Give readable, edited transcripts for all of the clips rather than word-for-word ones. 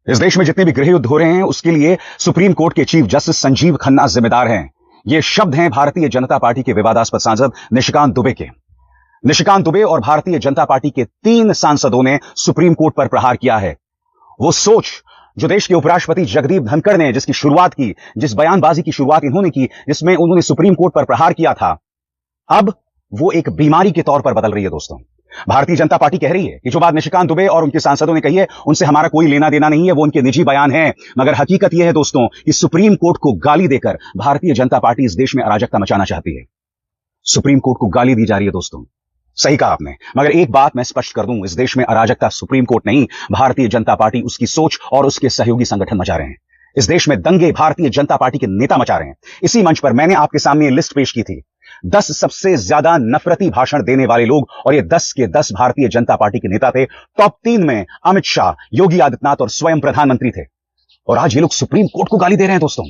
इस देश में जितने भी गृह युद्ध हो रहे हैं उसके लिए सुप्रीम कोर्ट के चीफ जस्टिस संजीव खन्ना जिम्मेदार हैं। ये शब्द हैं भारतीय जनता पार्टी के विवादास्पद सांसद निशिकांत दुबे के। निशिकांत दुबे और भारतीय जनता पार्टी के 3 सांसदों ने सुप्रीम कोर्ट पर प्रहार किया है। वो सोच जो देश के उपराष्ट्रपति जगदीप धनखड़ ने जिसकी शुरुआत की, जिस बयानबाजी की शुरुआत इन्होंने की, जिसमें उन्होंने सुप्रीम कोर्ट पर प्रहार किया था, अब वो एक बीमारी के तौर पर बदल रही है। दोस्तों, भारतीय जनता पार्टी कह रही है कि जो बात निशिकांत दुबे और उनके सांसदों ने कही है उनसे हमारा कोई लेना देना नहीं है, वो उनके निजी बयान हैं। मगर हकीकत यह है दोस्तों कि सुप्रीम कोर्ट को गाली देकर भारतीय जनता पार्टी इस देश में अराजकता मचाना चाहती है। सुप्रीम कोर्ट को गाली दी जा रही है। दोस्तों, सही कहा आपने, मगर एक बात मैं स्पष्ट कर दूं, इस देश में अराजकता सुप्रीम कोर्ट नहीं, भारतीय जनता पार्टी, उसकी सोच और उसके सहयोगी संगठन मचा रहे हैं। इस देश में दंगे भारतीय जनता पार्टी के नेता मचा रहे हैं। इसी मंच पर मैंने आपके सामने लिस्ट पेश की थी, 10 सबसे ज्यादा नफरती भाषण देने वाले लोग, और ये 10 के 10 भारतीय जनता पार्टी के नेता थे। टॉप 3 में अमित शाह, योगी आदित्यनाथ और स्वयं प्रधानमंत्री थे। और आज ये लोग सुप्रीम कोर्ट को गाली दे रहे हैं। दोस्तों,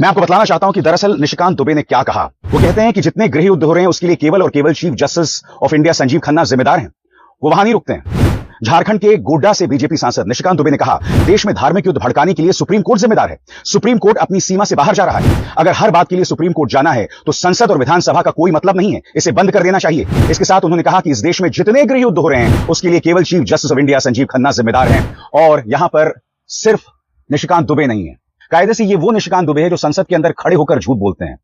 मैं आपको बताना चाहता हूं कि दरअसल निशिकांत दुबे ने क्या कहा। वो कहते हैं कि जितने गृह युद्ध हो रहे हैं उसके लिए केवल और केवल chief justice of India Sanjeev Khanna जिम्मेदार हैं। वो वहां नहीं रुकते हैं। झारखंड के गोड्डा से बीजेपी सांसद निशिकांत दुबे ने कहा, देश में धार्मिक युद्ध भड़काने के लिए सुप्रीम कोर्ट जिम्मेदार है। सुप्रीम कोर्ट अपनी सीमा से बाहर जा रहा है। अगर हर बात के लिए सुप्रीम कोर्ट जाना है तो संसद और विधानसभा का कोई मतलब नहीं है, इसे बंद कर देना चाहिए। इसके साथ उन्होंने कहा कि इस देश में जितने गृह युद्ध हो रहे हैं उसके लिए केवल chief justice of India Sanjeev Khanna जिम्मेदार हैं। और यहां पर सिर्फ निशिकांत दुबे नहीं है, कायदे से ये वो निशिकांत दुबे है जो संसद के अंदर खड़े होकर झूठ बोलते हैं।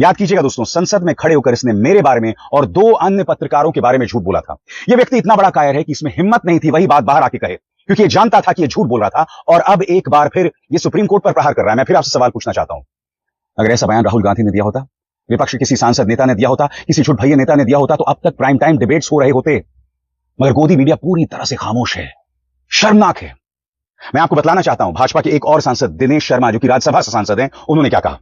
याद कीजिएगा दोस्तों, संसद में खड़े होकर इसने मेरे बारे में और 2 अन्य पत्रकारों के बारे में झूठ बोला था। यह व्यक्ति इतना बड़ा कायर है कि इसमें हिम्मत नहीं थी वही बात बाहर आके कहे, क्योंकि ये जानता था कि ये झूठ बोल रहा था। और अब एक बार फिर ये सुप्रीम कोर्ट पर प्रहार कर रहा है। मैं फिर आपसे सवाल पूछना चाहता हूं, अगर ऐसा बयान राहुल गांधी ने दिया होता, विपक्ष के किसी सांसद नेता ने दिया होता, किसी झूठ भैया नेता ने दिया होता, तो अब तक प्राइम टाइम डिबेट्स हो रहे होते। मगर गोदी मीडिया पूरी तरह से खामोश है, शर्मनाक है। मैं आपको बतलाना चाहता हूं, भाजपा के एक और सांसद दिनेश शर्मा, जो कि राज्यसभा से सांसद हैं, उन्होंने क्या कहा।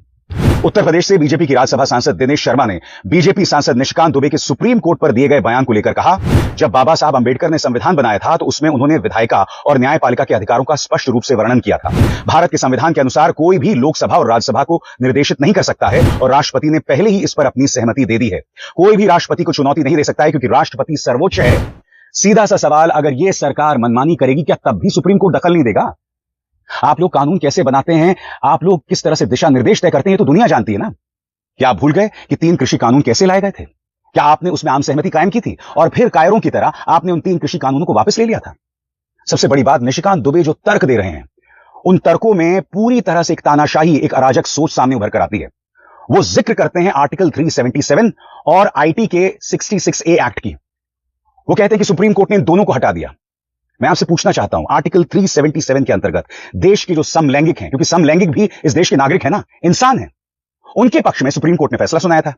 उत्तर प्रदेश से बीजेपी की राज्यसभा सांसद दिनेश शर्मा ने बीजेपी सांसद निशिकांत दुबे के सुप्रीम कोर्ट पर दिए गए बयान को लेकर कहा, जब बाबा साहब अंबेडकर ने संविधान बनाया था तो उसमें उन्होंने विधायिका और न्यायपालिका के अधिकारों का स्पष्ट रूप से वर्णन किया था। भारत के संविधान के अनुसार कोई भी लोकसभा और राज्यसभा को निर्देशित नहीं कर सकता है, और राष्ट्रपति ने पहले ही इस पर अपनी सहमति दे दी है। कोई भी राष्ट्रपति को चुनौती नहीं दे सकता है, क्योंकि राष्ट्रपति सर्वोच्च है। सीधा सा सवाल, अगर यह सरकार मनमानी करेगी क्या तब भी सुप्रीम कोर्ट दखल नहीं देगा? आप लोग कानून कैसे बनाते हैं, आप लोग किस तरह से दिशा निर्देश तय करते हैं, तो दुनिया जानती है ना। क्या आप भूल गए कि 3 कृषि कानून कैसे लाए गए थे? क्या आपने उसमें आम सहमति कायम की थी और फिर कायरों की तरह आपने उन 3 कृषि कानूनों को वापस ले लिया था? सबसे बड़ी बात, निशिकांत दुबे जो तर्क दे रहे हैं उन तर्कों में पूरी तरह से एक तानाशाही, एक अराजक सोच सामने उभर कर आती है। वो जिक्र करते हैं आर्टिकल 377 और आईटी के 66A एक्ट की। वो कहते हैं कि सुप्रीम कोर्ट ने दोनों को हटा दिया। मैं आपसे पूछना चाहता हूं, आर्टिकल 377 के अंतर्गत देश के जो समलैंगिक हैं, क्योंकि समलैंगिक भी इस देश के नागरिक है ना, इंसान है, उनके पक्ष में सुप्रीम कोर्ट ने फैसला सुनाया था।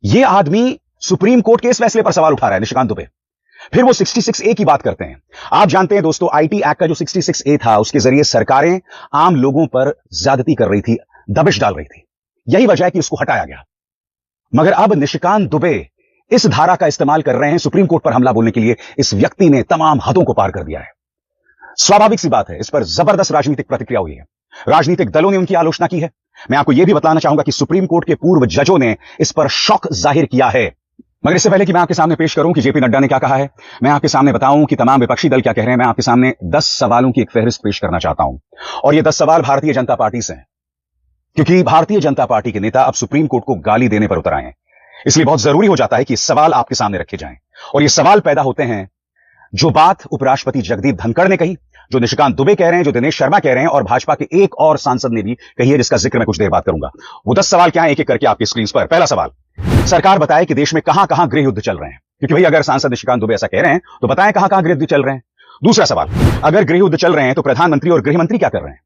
यह आदमी सुप्रीम कोर्ट के इस फैसले पर सवाल उठा रहा है, निशिकांत दुबे। फिर वो 66A की बात करते हैं। आप जानते हैं दोस्तों, आईटी एक्ट का जो 66A था, उसके जरिए सरकारें आम लोगों पर ज्यादती कर रही थी, दबिश डाल रही थी। यही वजह है कि उसको हटाया गया। मगर अब निशिकांत दुबे इस धारा का इस्तेमाल कर रहे हैं सुप्रीम कोर्ट पर हमला बोलने के लिए। इस व्यक्ति ने तमाम हदों को पार कर दिया है। स्वाभाविक सी बात है, इस पर जबरदस्त राजनीतिक प्रतिक्रिया हुई है। राजनीतिक दलों ने उनकी आलोचना की है। मैं आपको यह भी बताना चाहूंगा कि सुप्रीम कोर्ट के पूर्व जजों ने इस पर शौक जाहिर किया है। मगर इससे पहले कि मैं आपके सामने पेश करूं कि जेपी नड्डा ने क्या कहा है, मैं आपके सामने बताऊं कि तमाम विपक्षी दल क्या कह रहे हैं, मैं आपके सामने 10 सवालों की एक फहरिस्त पेश करना चाहता हूं। और ये 10 सवाल भारतीय जनता पार्टी से हैं, क्योंकि भारतीय जनता पार्टी के नेता अब सुप्रीम कोर्ट को गाली देने पर उतर आए हैं। इसलिए बहुत जरूरी हो जाता है कि सवाल आपके सामने रखे जाएं। और ये सवाल पैदा होते हैं जो बात उपराष्ट्रपति जगदीप धनखड़ ने कही, जो निशिकांत दुबे कह रहे हैं, जो दिनेश शर्मा कह रहे हैं, और भाजपा के एक और सांसद ने भी कही है, जिसका जिक्र मैं कुछ देर बाद करूंगा। वो 10 सवाल क्या है, एक एक करके आपकी स्क्रीन पर। पहला सवाल, सरकार बताए कि देश में कहां कहां गृह युद्ध चल रहे हैं, क्योंकि भाई अगर सांसद निशिकांत दुबे ऐसा कह रहे हैं तो बताएं कहां कहां गृह युद्ध चल रहे हैं। दूसरा सवाल, अगर गृह युद्ध चल रहे हैं तो प्रधानमंत्री और गृह मंत्री क्या कर रहे हैं?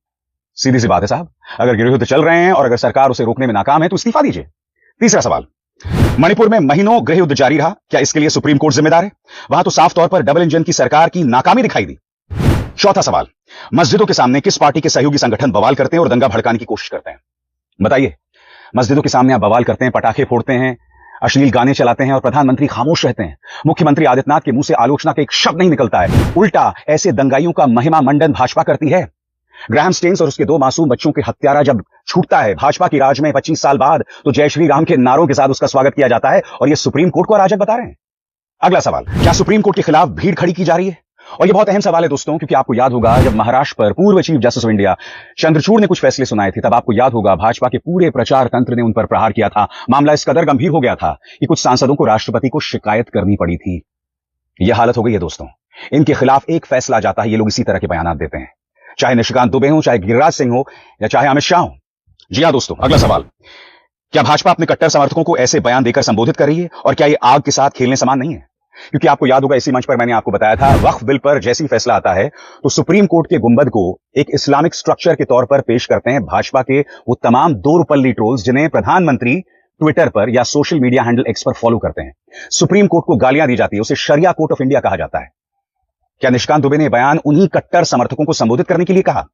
सीधी सी बात है साहब, अगर गृह युद्ध चल रहे हैं और अगर सरकार उसे रोकने में नाकाम है तो इस्तीफा दीजिए। तीसरा सवाल, मणिपुर में महीनों गृह युद्ध जारी रहा, क्या इसके लिए सुप्रीम कोर्ट जिम्मेदार है? वहां तो साफ तौर पर डबल इंजन की सरकार की नाकामी दिखाई दी। चौथा सवाल, मस्जिदों के सामने किस पार्टी के सहयोगी संगठन बवाल करते हैं और दंगा भड़काने की कोशिश करते हैं? बताइए, मस्जिदों के सामने आप बवाल करते हैं, पटाखे फोड़ते हैं, अश्लील गाने चलाते हैं और प्रधानमंत्री खामोश रहते हैं। मुख्यमंत्री आदित्यनाथ के मुंह से आलोचना का एक शब्द नहीं निकलता है। उल्टा ऐसे दंगाइयों का महिमा मंडन भाजपा करती है। ग्राहम स्टेन्स और उसके 2 मासूम बच्चों के हत्यारा जब छूटता है भाजपा की राज में 25 साल बाद, तो जय श्री राम के नारों के साथ उसका स्वागत किया जाता है, और यह सुप्रीम कोर्ट को अराजक बता रहे हैं। अगला सवाल, क्या सुप्रीम कोर्ट के खिलाफ भीड़ खड़ी की जा रही है? और यह बहुत अहम सवाल है दोस्तों, क्योंकि आपको याद होगा जब महाराष्ट्र पर पूर्व chief justice of India Chandrachud ने कुछ फैसले सुनाए थे, तब आपको याद होगा भाजपा के पूरे प्रचार तंत्र ने उन पर प्रहार किया था। मामला इस कदर गंभीर हो गया था कि कुछ सांसदों को राष्ट्रपति को शिकायत करनी पड़ी थी। यह हालत हो गई है दोस्तों। इनके खिलाफ एक फैसला जाता है, ये लोग इसी तरह के बयान देते हैं, चाहे निशिकांत दुबे हो, चाहे गिरिराज सिंह हो, या चाहे अमित शाह हो। जी हाँ दोस्तों, अगला सवाल, क्या भाजपा अपने कट्टर समर्थकों को ऐसे बयान देकर संबोधित कर रही है? और क्या ये आग के साथ खेलने समान नहीं है? क्योंकि आपको याद होगा इसी मंच पर मैंने आपको बताया था, वक्फ बिल पर जैसी फैसला आता है तो सुप्रीम कोर्ट के गुंबद को एक इस्लामिक स्ट्रक्चर के तौर पर पेश करते हैं भाजपा के वो तमाम दो रुपल्ली ट्रोल्स जिन्हें प्रधानमंत्री ट्विटर पर या सोशल मीडिया हैंडल एक्स पर फॉलो करते हैं। सुप्रीम कोर्ट को गालियां दी जाती है, उसे शरिया कोर्ट ऑफ इंडिया कहा जाता है। क्या निशिकांत दुबे ने बयान उन्हीं कट्टर समर्थकों को संबोधित करने के लिए कहा?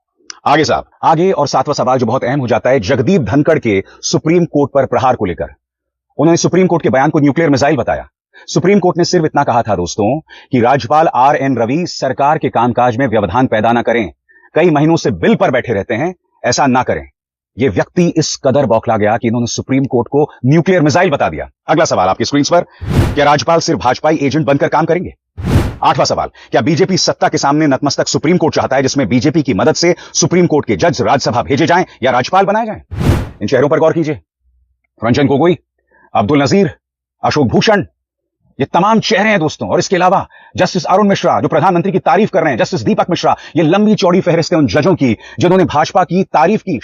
आगे साहब, आगे और सातवां सवाल जो बहुत अहम हो जाता है, जगदीप धनखड़ के सुप्रीम कोर्ट पर प्रहार को लेकर। उन्होंने सुप्रीम कोर्ट के बयान को न्यूक्लियर मिसाइल बताया। सुप्रीम कोर्ट ने सिर्फ इतना कहा था दोस्तों कि राज्यपाल आर.एन. रवि सरकार के कामकाज में व्यवधान पैदा ना करें, कई महीनों से बिल पर बैठे रहते हैं, ऐसा ना करें। यह व्यक्ति इस कदर बौखला गया कि इन्होंने सुप्रीम कोर्ट को न्यूक्लियर मिसाइल बता दिया। अगला सवाल आपकी स्क्रीन पर, क्या राज्यपाल सिर्फ भाजपाई एजेंट बनकर काम करेंगे? आठवां सवाल, क्या बीजेपी सत्ता के सामने नतमस्तक सुप्रीम कोर्ट चाहता है, जिसमें बीजेपी की मदद से सुप्रीम कोर्ट के जज राज्यसभा भेजे जाएं या राज्यपाल बनाए जाएं? इन चेहरों पर गौर कीजिए, रंजन गोगोई, अब्दुल नजीर, अशोक भूषण, ये तमाम चेहरे हैं दोस्तों। और इसके अलावा जस्टिस अरुण मिश्रा जो प्रधानमंत्री की तारीफ कर रहे हैं, जस्टिस दीपक मिश्रा, ये लंबी चौड़ी फहरिस्त है उन जजों की जिन्होंने भाजपा की तारीफ की।